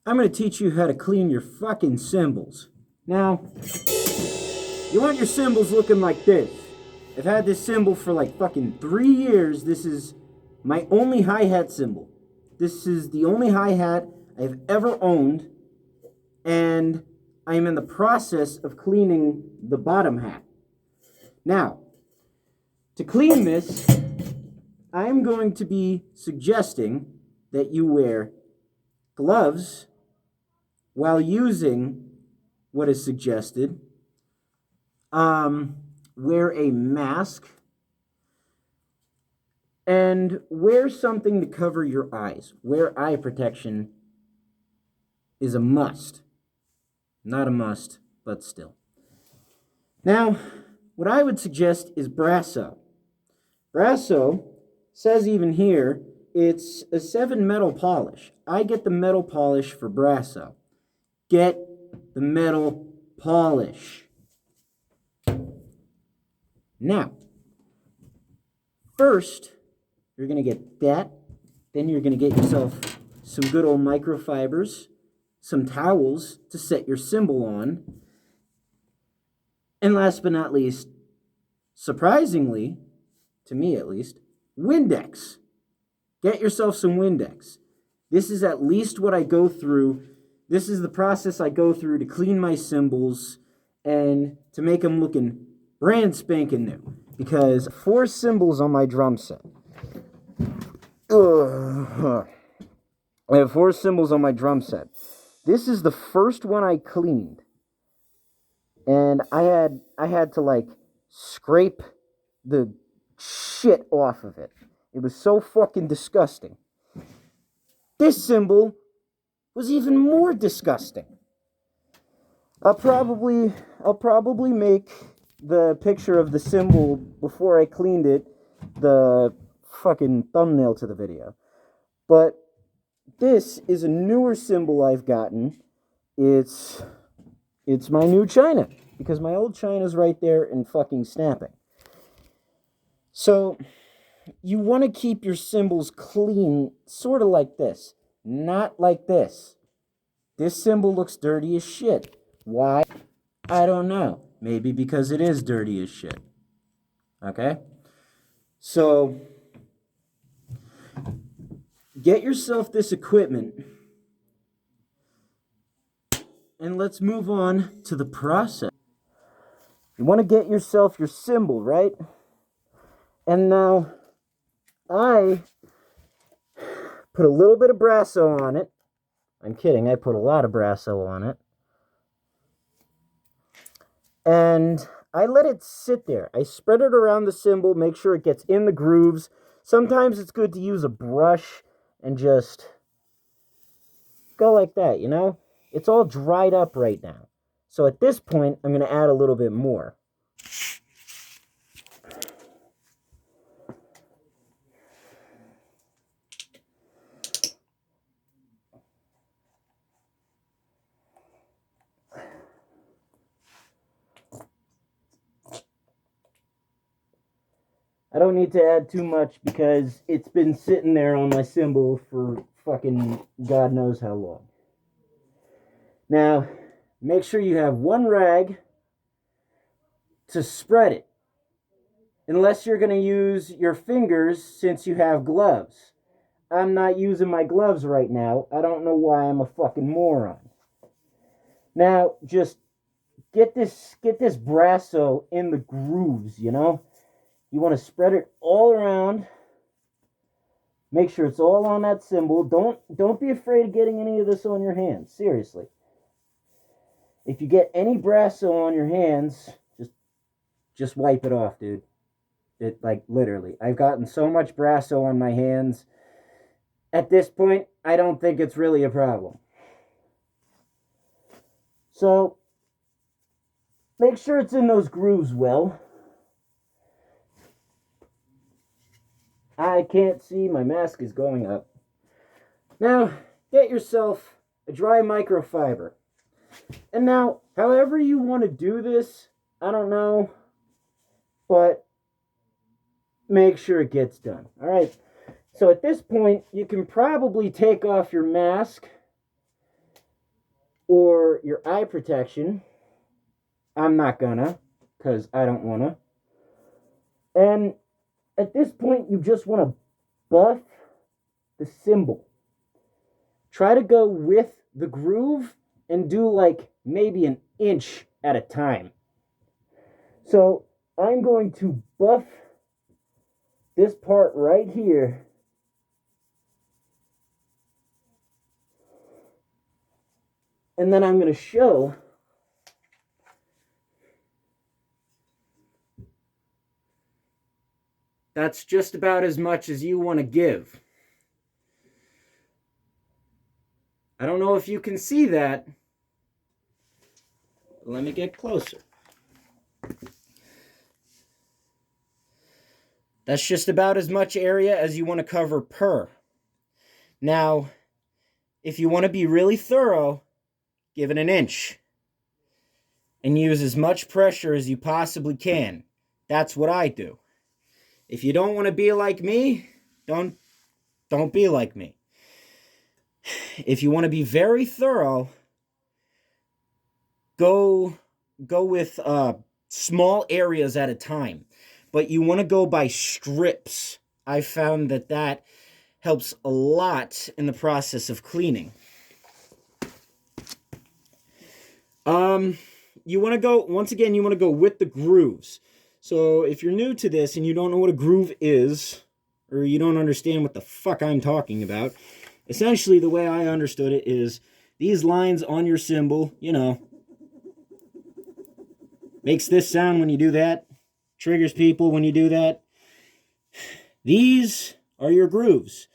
I'm going to teach you how to clean your fucking cymbals. Now, you want your cymbals looking like this. I've had this cymbal for like fucking 3 years. This is my only hi-hat cymbal. This is the only hi-hat I've ever owned. And I'm in the process of cleaning the bottom hat. Now, to clean this, I'm going to be suggesting that you wear gloves while using what is suggested. Wear a mask and wear something to cover your eyes. Wear eye protection is a must. Not a must, but still. Now, what I would suggest is brasso. Brasso says even here, it's a 7 metal polish. I get the metal polish for brasso. Get the metal polish. Now, first, you're going to get that. Then you're going to get yourself some good old microfibers, some towels to set your cymbal on. And last but not least, surprisingly, to me at least, Windex. Get yourself some Windex. This is at least what I go through. This is the process I go through to clean my cymbals and to make them looking brand spanking new. Because 4 cymbals on my drum set. I have 4 cymbals on my drum set. This is the first one I cleaned. And I had to like scrape the shit off of it. It was so fucking disgusting. This cymbal was even more disgusting. I'll probably make the picture of the cymbal before I cleaned it the fucking thumbnail to the video. But this is a newer cymbal I've gotten. It's my new china because my old china's right there and fucking snapping. So you want to keep your cymbals clean, sort of like this, not like this. This cymbal looks dirty as shit. Why? I don't know. Maybe because it is dirty as shit. Okay? So, get yourself this equipment. And let's move on to the process. You want to get yourself your cymbal, right? And now, I put a little bit of brasso on it. I'm kidding, I put a lot of brasso on it. And I let it sit there. I spread it around the cymbal, make sure it gets in the grooves. Sometimes it's good to use a brush and just go like that, you know? It's all dried up right now. So at this point, I'm going to add a little bit more. I don't need to add too much because it's been sitting there on my cymbal for fucking God knows how long. Now, make sure you have one rag to spread it. Unless you're going to use your fingers since you have gloves. I'm not using my gloves right now. I don't know why I'm a fucking moron. Now, just get this brasso in the grooves, you know? You want to spread it all around. Make sure it's all on that cymbal. Don't be afraid of getting any of this on your hands. Seriously. If you get any brasso on your hands, just wipe it off, dude. It, like, literally. I've gotten so much brasso on my hands. At this point, I don't think it's really a problem. So, make sure it's in those grooves well. I can't see. My mask is going up. Now, get yourself a dry microfiber. And now, however you want to do this, I don't know, but make sure it gets done. All right. So at this point, you can probably take off your mask or your eye protection. I'm not gonna, because I don't wanna. And at this point, you just want to buff the cymbal. Try to go with the groove and do like maybe an inch at a time. So I'm going to buff this part right here. And then I'm going to show that's just about as much as you want to give. I don't know if you can see that. Let me get closer. That's just about as much area as you want to cover per. Now, if you want to be really thorough, give it an inch. And use as much pressure as you possibly can. That's what I do. If you don't want to be like me, don't be like me. If you want to be very thorough, go with small areas at a time. But you want to go by strips. I found that helps a lot in the process of cleaning. You want to go, once again, you want to go with the grooves. So if you're new to this and you don't know what a groove is, or you don't understand what the fuck I'm talking about, essentially the way I understood it is these lines on your cymbal, you know, makes this sound when you do that, triggers people when you do that. These are your grooves.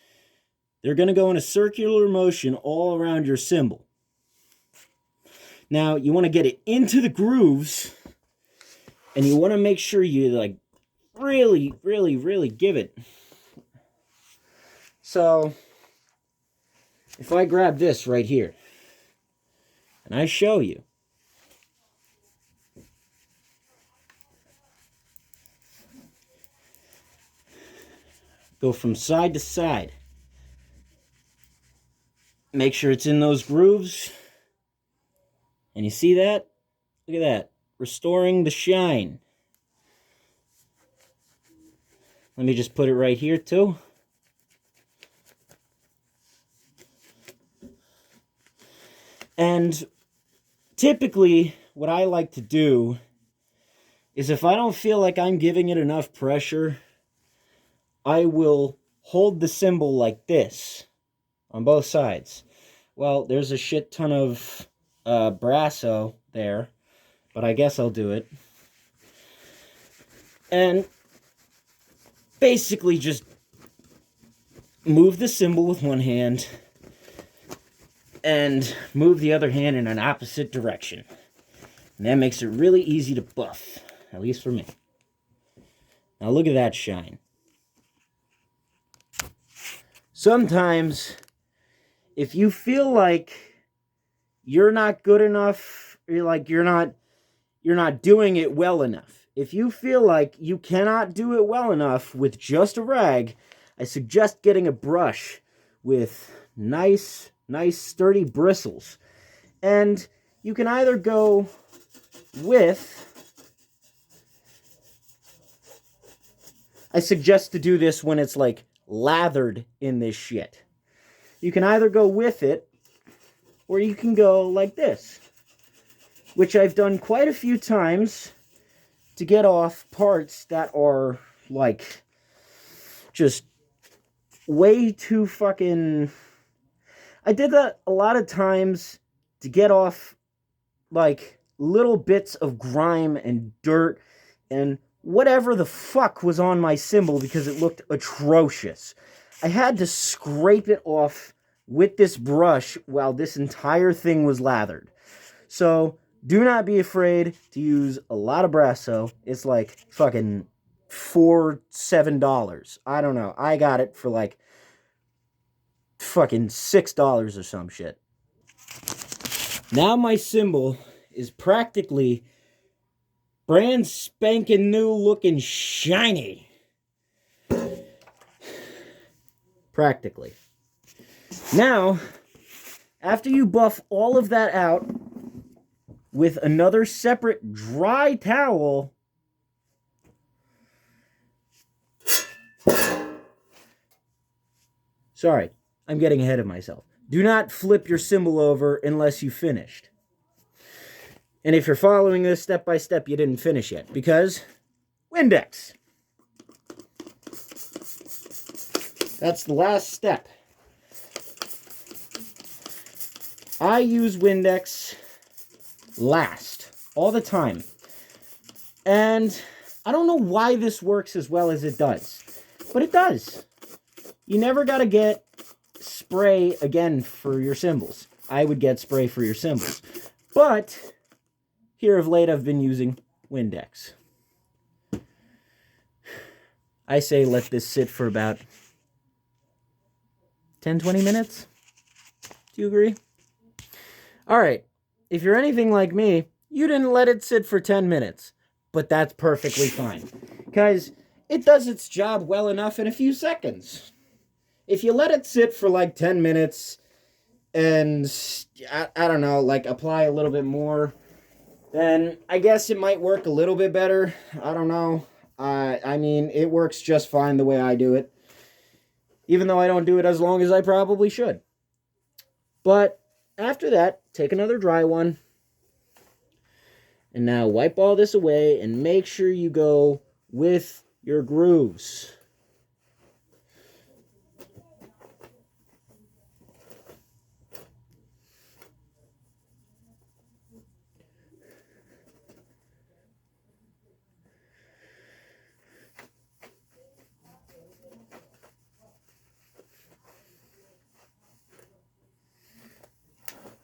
They're going to go in a circular motion all around your cymbal. Now, you want to get it into the grooves, and you want to make sure you, like, really, really, really give it. So, if I grab this right here, and I show you, go from side to side, make sure it's in those grooves, and you see that? Look at that. Restoring the shine. Let me just put it right here too. And typically, what I like to do is if I don't feel like I'm giving it enough pressure, I will hold the cymbal like this on both sides. Well, there's a shit ton of brasso there, but I guess I'll do it. And basically just move the cymbal with one hand and move the other hand in an opposite direction. And that makes it really easy to buff, at least for me. Now look at that shine. Sometimes, if you feel like you're not good enough, you're not doing it well enough. If you feel like you cannot do it well enough with just a rag, I suggest getting a brush with nice sturdy bristles. And you can either go with, I suggest to do this when it's like lathered in this shit. You can either go with it, or you can go like this, which I've done quite a few times to get off parts that are like just way too fucking... I did that a lot of times to get off like little bits of grime and dirt and whatever the fuck was on my cymbal because it looked atrocious. I had to scrape it off with this brush while this entire thing was lathered. So do not be afraid to use a lot of brasso. It's like fucking $7. I don't know. I got it for like fucking $6 or some shit. Now my cymbal is practically brand spanking new looking shiny. Practically. Now, After you buff all of that out with another separate dry towel, sorry, I'm getting ahead of myself. Do not flip your cymbal over unless you finished. And if you're following this step by step, you didn't finish yet, because Windex. That's the last step. I use Windex last, all the time. And I don't know why this works as well as it does, but it does. You never got to get spray again for your cymbals. I would get spray for your cymbals. But here of late, I've been using Windex. I say let this sit for about 10-20 minutes. Do you agree? All right. If you're anything like me, you didn't let it sit for 10 minutes. But that's perfectly fine. Because it does its job well enough in a few seconds. If you let it sit for like 10 minutes and, I don't know, like apply a little bit more, then I guess it might work a little bit better. I don't know. I mean, it works just fine the way I do it. Even though I don't do it as long as I probably should. But after that, take another dry one. And now wipe all this away and make sure you go with your grooves.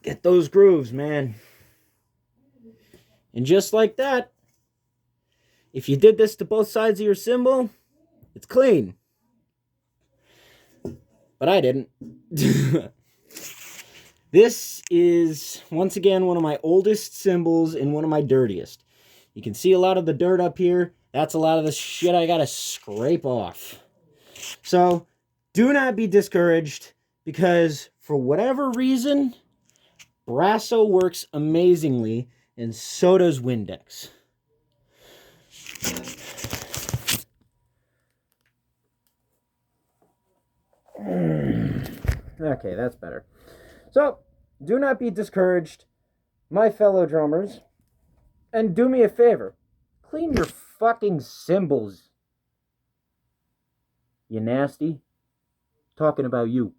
Get those grooves, man. And just like that, if you did this to both sides of your cymbal, it's clean. But I didn't. This is, once again, one of my oldest cymbals and one of my dirtiest. You can see a lot of the dirt up here. That's a lot of the shit I gotta scrape off. So, do not be discouraged, because for whatever reason, brasso works amazingly, and so does Windex. Okay, that's better. So, do not be discouraged, my fellow drummers, and do me a favor. Clean your fucking cymbals. You nasty. Talking about you.